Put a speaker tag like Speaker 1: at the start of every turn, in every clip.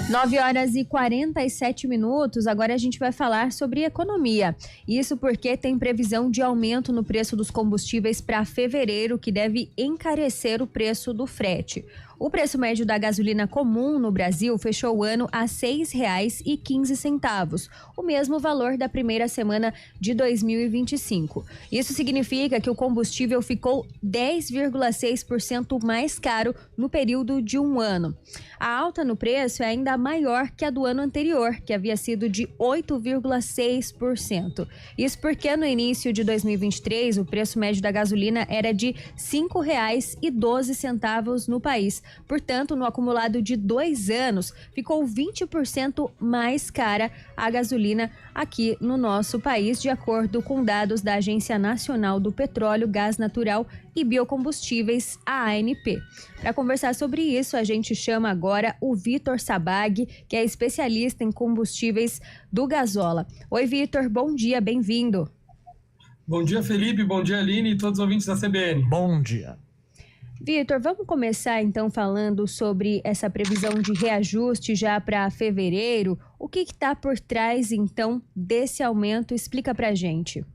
Speaker 1: 9h47. Agora a gente vai falar sobre economia. Isso porque tem previsão de aumento no preço dos combustíveis para fevereiro, que deve encarecer o preço do frete. O preço médio da gasolina comum no Brasil fechou o ano a R$ 6,15, o mesmo valor da primeira semana de 2025. Isso significa que o combustível ficou 10,6% mais caro no período de um ano. A alta no preço é ainda maior que a do ano anterior, que havia sido de 8,6%. Isso porque no início de 2023 o preço médio da gasolina era de R$ 5,12 no país. Portanto, no acumulado de 2 anos, ficou 20% mais cara a gasolina aqui no nosso país, de acordo com dados da Agência Nacional do Petróleo, Gás Natural e Biocombustíveis, a ANP. Para conversar sobre isso, a gente chama agora o Vitor Sabag, que é especialista em combustíveis do Gasola. Oi, Vitor, bom dia, bem-vindo.
Speaker 2: Bom dia, Felipe, bom dia, Aline e todos os ouvintes da CBN.
Speaker 3: Bom dia.
Speaker 1: Vitor, vamos começar então falando sobre essa previsão de reajuste já para fevereiro. O que está por trás então desse aumento? Explica pra gente.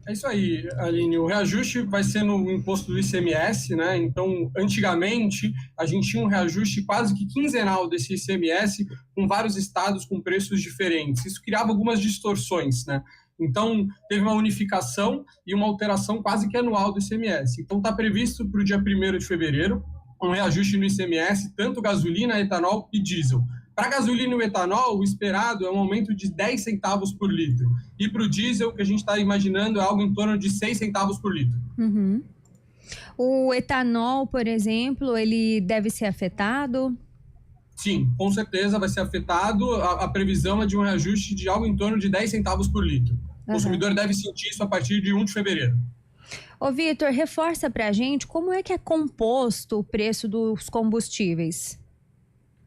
Speaker 2: É isso aí, Aline. O reajuste vai ser no imposto do ICMS, né? Então, antigamente, a gente tinha um reajuste quase que quinzenal desse ICMS, com vários estados com preços diferentes. Isso criava algumas distorções, né? Então, teve uma unificação e uma alteração quase que anual do ICMS. Então, está previsto para o dia 1º de fevereiro um reajuste no ICMS, tanto gasolina, etanol e diesel. Para a gasolina e o etanol, o esperado é um aumento de 10 centavos por litro. E para o diesel, o que a gente está imaginando é algo em torno de 6 centavos por litro.
Speaker 1: Uhum. O etanol, por exemplo, ele deve ser afetado?
Speaker 2: Sim, com certeza vai ser afetado. A previsão é de um reajuste de algo em torno de 10 centavos por litro. O consumidor deve sentir isso a partir de 1 de fevereiro.
Speaker 1: Ô, Vitor, reforça pra gente como é que é composto o preço dos combustíveis.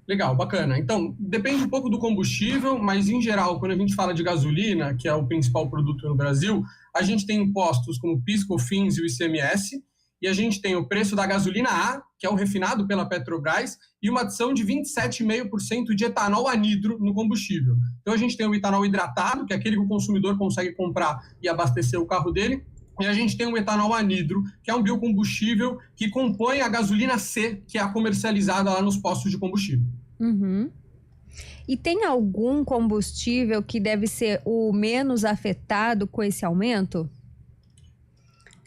Speaker 2: Legal, bacana. Então, depende um pouco do combustível, mas em geral, quando a gente fala de gasolina, que é o principal produto no Brasil, a gente tem impostos como PIS, COFINS e o ICMS, e a gente tem o preço da gasolina A, que é o refinado pela Petrobras, e uma adição de 27,5% de etanol anidro no combustível. Então a gente tem o etanol hidratado, que é aquele que o consumidor consegue comprar e abastecer o carro dele, e a gente tem o etanol anidro, que é um biocombustível que compõe a gasolina C, que é a comercializada lá nos postos de combustível.
Speaker 1: Uhum. E tem algum combustível que deve ser o menos afetado com esse aumento?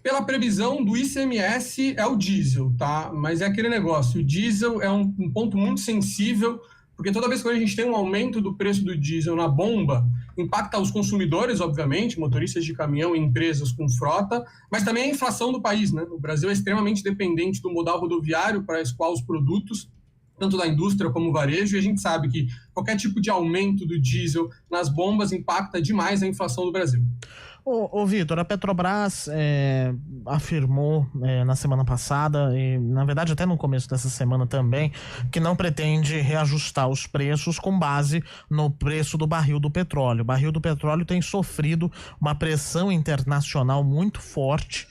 Speaker 2: Pela previsão do ICMS é o diesel, tá? Mas é aquele negócio, o diesel é um ponto muito sensível, porque toda vez que a gente tem um aumento do preço do diesel na bomba, impacta os consumidores, obviamente, motoristas de caminhão e empresas com frota, mas também a inflação do país, né? O Brasil é extremamente dependente do modal rodoviário para escoar os produtos, tanto da indústria como varejo, e a gente sabe que qualquer tipo de aumento do diesel nas bombas impacta demais a inflação do Brasil.
Speaker 3: Ô Vitor, a Petrobras afirmou na semana passada, e na verdade até no começo dessa semana também, que não pretende reajustar os preços com base no preço do barril do petróleo. O barril do petróleo tem sofrido uma pressão internacional muito forte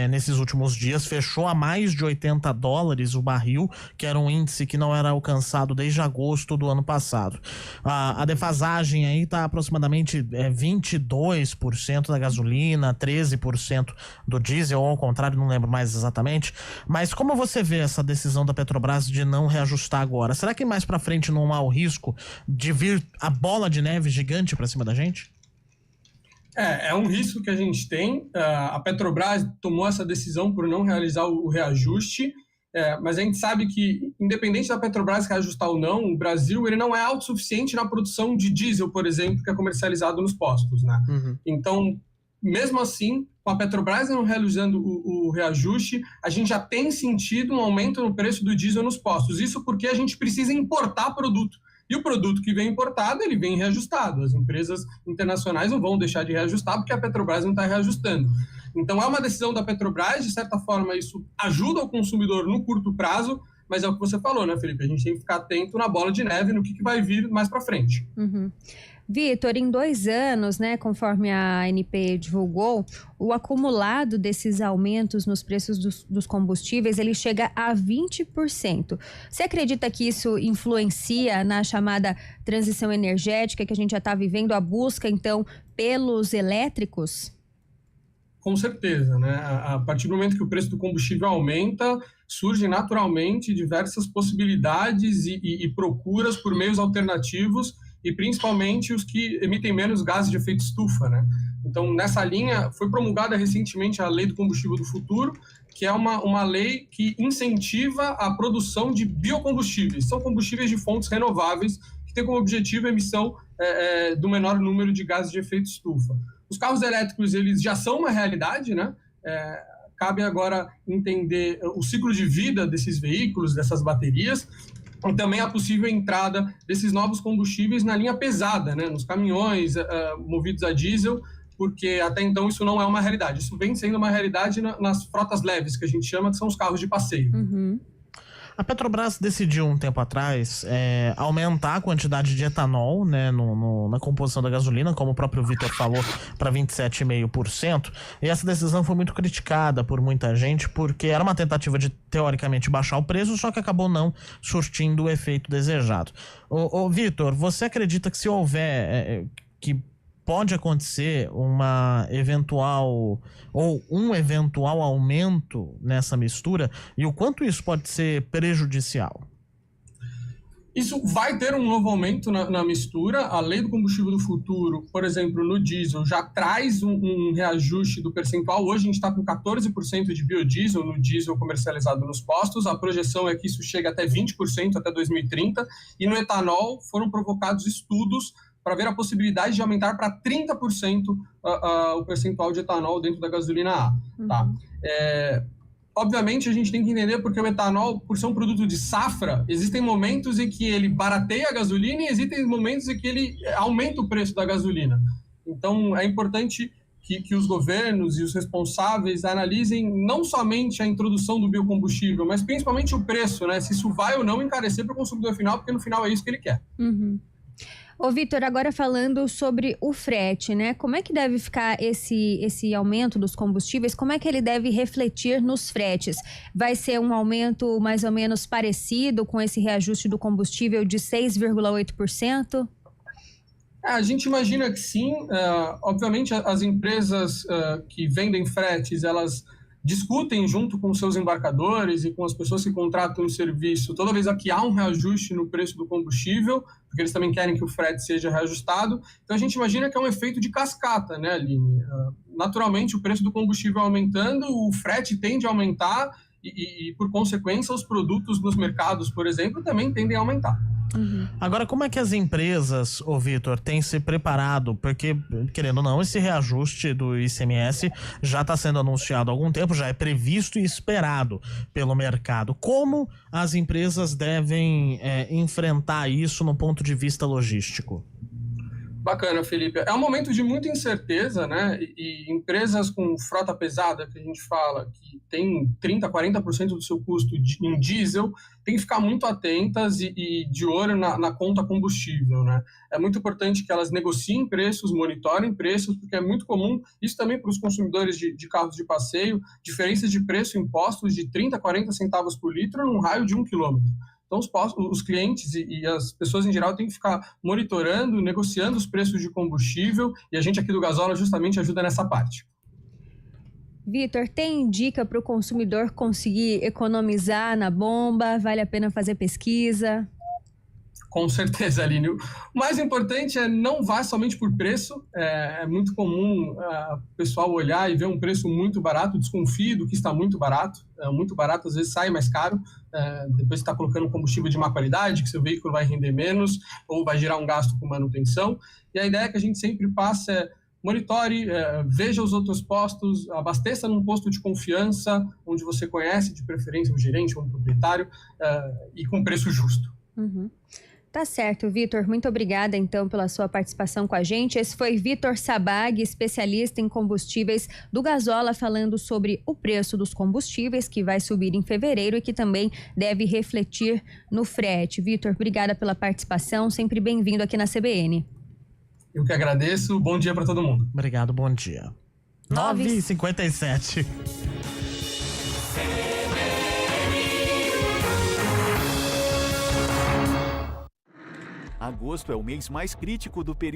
Speaker 3: nesses últimos dias, fechou a mais de $80 o barril, que era um índice que não era alcançado desde agosto do ano passado. A defasagem aí está aproximadamente 22% da gasolina, 13% do diesel, ou ao contrário, não lembro mais exatamente. Mas como você vê essa decisão da Petrobras de não reajustar agora? Será que mais pra frente não há o risco de vir a bola de neve gigante pra cima da gente?
Speaker 2: É um risco que a gente tem. A Petrobras tomou essa decisão por não realizar o reajuste, mas a gente sabe que, independente da Petrobras reajustar ou não, o Brasil ele não é autossuficiente na produção de diesel, por exemplo, que é comercializado nos postos, né? Uhum. Então, mesmo assim, com a Petrobras não realizando o reajuste, a gente já tem sentido um aumento no preço do diesel nos postos. Isso porque a gente precisa importar produto. E o produto que vem importado, ele vem reajustado. As empresas internacionais não vão deixar de reajustar porque a Petrobras não está reajustando. Então é uma decisão da Petrobras, de certa forma isso ajuda o consumidor no curto prazo, mas é o que você falou, né, Felipe? A gente tem que ficar atento na bola de neve, no que vai vir mais para frente.
Speaker 1: Uhum. Vitor, em 2 anos, né, conforme a ANP divulgou, o acumulado desses aumentos nos preços dos combustíveis, ele chega a 20%. Você acredita que isso influencia na chamada transição energética que a gente já está vivendo, a busca, então, pelos elétricos?
Speaker 2: Com certeza, né? A partir do momento que o preço do combustível aumenta, surgem naturalmente diversas possibilidades e procuras por meios alternativos e principalmente os que emitem menos gases de efeito estufa, né? Então, nessa linha, foi promulgada recentemente a Lei do Combustível do Futuro, que é uma lei que incentiva a produção de biocombustíveis. São combustíveis de fontes renováveis que têm como objetivo a emissão do menor número de gases de efeito estufa. Os carros elétricos, eles já são uma realidade, né? Cabe agora entender o ciclo de vida desses veículos, dessas baterias, e também a possível entrada desses novos combustíveis na linha pesada, né? Nos caminhões movidos a diesel, porque até então isso não é uma realidade. Isso vem sendo uma realidade nas frotas leves, que a gente chama, que são os carros de passeio.
Speaker 1: Uhum.
Speaker 3: A Petrobras decidiu um tempo atrás aumentar a quantidade de etanol, né, na composição da gasolina, como o próprio Vitor falou, para 27,5%. E essa decisão foi muito criticada por muita gente, porque era uma tentativa de, teoricamente, baixar o preço, só que acabou não surtindo o efeito desejado. Vitor, você acredita que se houver... que pode acontecer um eventual aumento nessa mistura, e o quanto isso pode ser prejudicial?
Speaker 2: Isso vai ter um novo aumento na mistura. A Lei do Combustível do Futuro, por exemplo, no diesel, já traz um reajuste do percentual. Hoje a gente está com 14% de biodiesel no diesel comercializado nos postos. A projeção é que isso chegue até 20% até 2030. E no etanol foram provocados estudos para ver a possibilidade de aumentar para 30% o percentual de etanol dentro da gasolina A. Tá? Obviamente, a gente tem que entender porque o etanol, por ser um produto de safra, existem momentos em que ele barateia a gasolina e existem momentos em que ele aumenta o preço da gasolina. Então, é importante que os governos e os responsáveis analisem não somente a introdução do biocombustível, mas principalmente o preço, né? Se isso vai ou não encarecer para o consumidor final, porque no final é isso que ele quer.
Speaker 1: Uhum. Ô, Vitor, agora falando sobre o frete, né? Como é que deve ficar esse aumento dos combustíveis? Como é que ele deve refletir nos fretes? Vai ser um aumento mais ou menos parecido com esse reajuste do combustível de 6,8%?
Speaker 2: A gente imagina que sim. Obviamente, as empresas que vendem fretes, elas discutem junto com seus embarcadores e com as pessoas que contratam o serviço toda vez que há um reajuste no preço do combustível, porque eles também querem que o frete seja reajustado. Então a gente imagina que é um efeito de cascata, né, Aline? Naturalmente, o preço do combustível aumentando, o frete tende a aumentar e por consequência, os produtos nos mercados, por exemplo, também tendem a aumentar.
Speaker 3: Uhum. Agora, como é que as empresas, Vitor, têm se preparado? Porque, querendo ou não, esse reajuste do ICMS já está sendo anunciado há algum tempo, já é previsto e esperado pelo mercado. Como as empresas devem enfrentar isso no ponto de vista logístico?
Speaker 2: Bacana, Felipe. É um momento de muita incerteza, né? E empresas com frota pesada, que a gente fala, que tem 30%, 40% do seu custo em diesel, tem que ficar muito atentas e de olho na conta combustível, né? É muito importante que elas negociem preços, monitorem preços, porque é muito comum, isso também para os consumidores de carros de passeio, diferenças de preço impostos de 30, 40 centavos por litro num raio de 1 quilômetro. Então, os clientes e as pessoas em geral têm que ficar monitorando, negociando os preços de combustível, e a gente aqui do Gasola justamente ajuda nessa parte.
Speaker 1: Vitor, tem dica para o consumidor conseguir economizar na bomba? Vale a pena fazer pesquisa?
Speaker 2: Com certeza, Aline. O mais importante é não vá somente por preço. É muito comum o pessoal olhar e ver um preço muito barato, desconfie do que está muito barato. Muito barato, às vezes sai mais caro. Depois você está colocando combustível de má qualidade, que seu veículo vai render menos ou vai gerar um gasto com manutenção. E a ideia que a gente sempre passa é monitore, veja os outros postos, abasteça num posto de confiança, onde você conhece, de preferência, um gerente ou um proprietário, e com preço justo.
Speaker 1: Uhum. Tá certo, Vitor. Muito obrigada, então, pela sua participação com a gente. Esse foi Vitor Sabag, especialista em combustíveis do Gasola, falando sobre o preço dos combustíveis, que vai subir em fevereiro e que também deve refletir no frete. Vitor, obrigada pela participação. Sempre bem-vindo aqui na CBN.
Speaker 2: Eu que agradeço. Bom dia para todo mundo.
Speaker 3: Obrigado, bom dia. 9h57.
Speaker 4: Agosto é o mês mais crítico do período